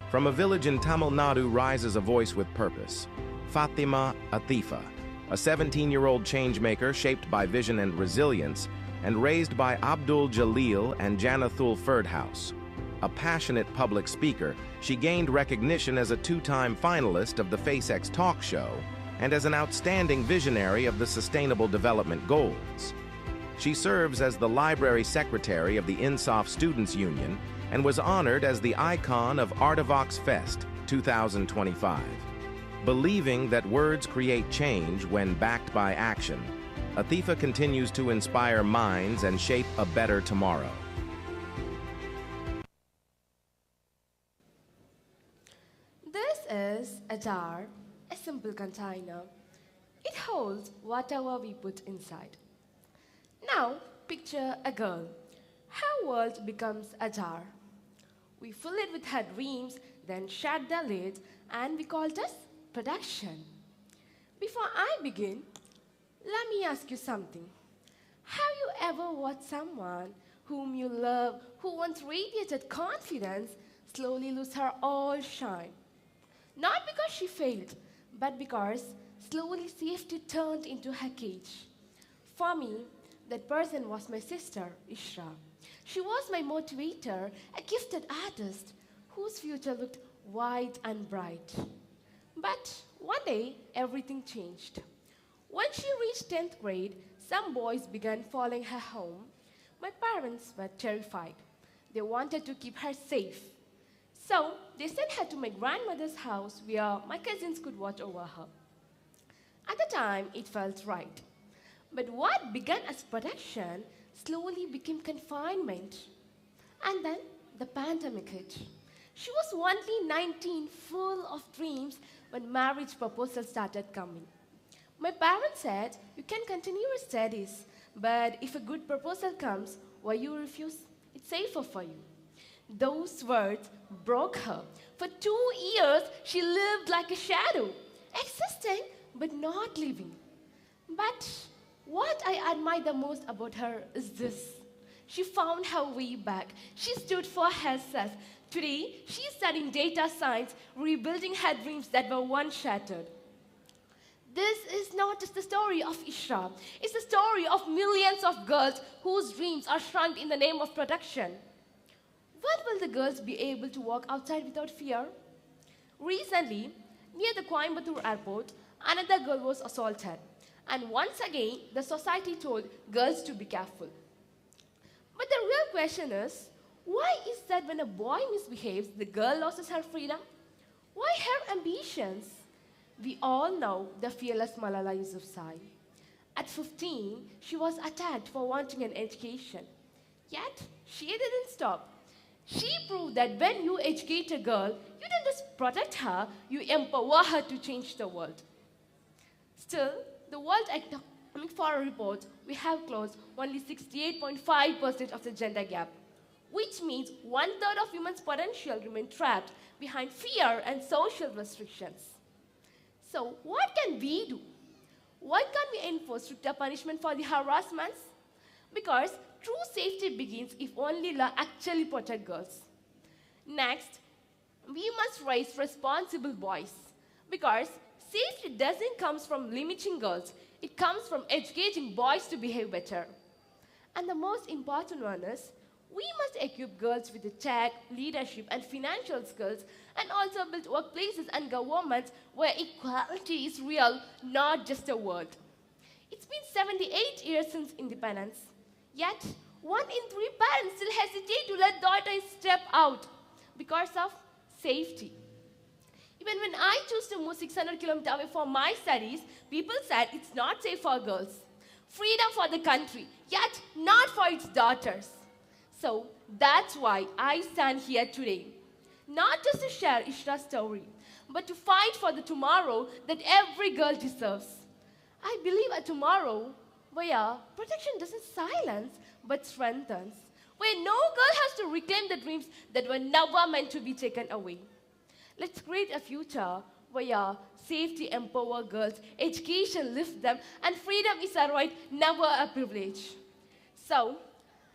From a village in Tamil Nadu rises a voice with purpose. Fathima Athifa, a 17-year-old changemaker shaped by vision and resilience, and raised by Abdul Jalil and Janathul Ferdhouse. A passionate public speaker, she gained recognition as a two-time finalist of the FaceX Talk show and as an outstanding visionary of the Sustainable Development Goals. She serves as the library secretary of the Insaf Students Union and was honored as the icon of Artivox Fest 2025. Believing that words create change when backed by action, Athifa continues to inspire minds and shape a better tomorrow. This is a jar, a simple container. It holds whatever we put inside. Now, picture a girl. Her world becomes a jar. We fill it with her dreams, then shut the lid, and we call this production. Before I begin, let me ask you something. Have you ever watched someone whom you love, who once radiated confidence, slowly lose her all shine? Not because she failed, but because slowly safety turned into her cage. For me, that person was my sister, Ishra. She was my motivator, a gifted artist whose future looked wide and bright. But one day, everything changed. When she reached 10th grade, some boys began following her home. My parents were terrified. They wanted to keep her safe. So they sent her to my grandmother's house where my cousins could watch over her. At the time, it felt right. But what began as protection slowly became confinement. And then the pandemic hit. She was only 19, full of dreams, when marriage proposals started coming. My parents said, you can continue your studies, but if a good proposal comes, why you refuse? It's safer for you. Those words broke her. For 2 years, she lived like a shadow, existing but not living. But what I admire the most about her is this. She found her way back. She stood for herself. Today, she's studying data science, rebuilding her dreams that were once shattered. This is not just the story of Ishra. It's the story of millions of girls whose dreams are shrunk in the name of protection. When will the girls be able to walk outside without fear? Recently, near the Coimbatore airport, another girl was assaulted. And once again, the society told girls to be careful. But the real question is, why is that when a boy misbehaves, the girl loses her freedom? Why her ambitions? We all know the fearless Malala Yousafzai. At 15, she was attacked for wanting an education. Yet, she didn't stop. She proved that when you educate a girl, you don't just protect her, you empower her to change the world. Still, the World Economic Forum report, we have closed only 68.5% of the gender gap, which means 1/3 of women's potential remain trapped behind fear and social restrictions. So what can we do? Why can't we enforce stricter punishment for the harassments? Because true safety begins if only law actually protects girls. Next, we must raise responsible boys, because safety doesn't come from limiting girls, it comes from educating boys to behave better. And the most important one is, we must equip girls with the tech, leadership, and financial skills, and also build workplaces and governments where equality is real, not just a word. It's been 78 years since independence, yet 1 in 3 parents still hesitate to let daughters step out because of safety. Even when I chose to move 600 kilometers away for my studies, people said it's not safe for girls. Freedom for the country, yet not for its daughters. So that's why I stand here today. Not just to share Ishra's story, but to fight for the tomorrow that every girl deserves. I believe a tomorrow where protection doesn't silence, but strengthens. Where no girl has to reclaim the dreams that were never meant to be taken away. Let's create a future where safety empowers girls, education lifts them, and freedom is a right, never a privilege. So,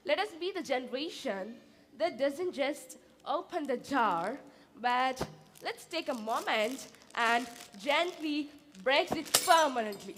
let us be the generation that doesn't just open the jar, but let's take a moment and gently break it permanently.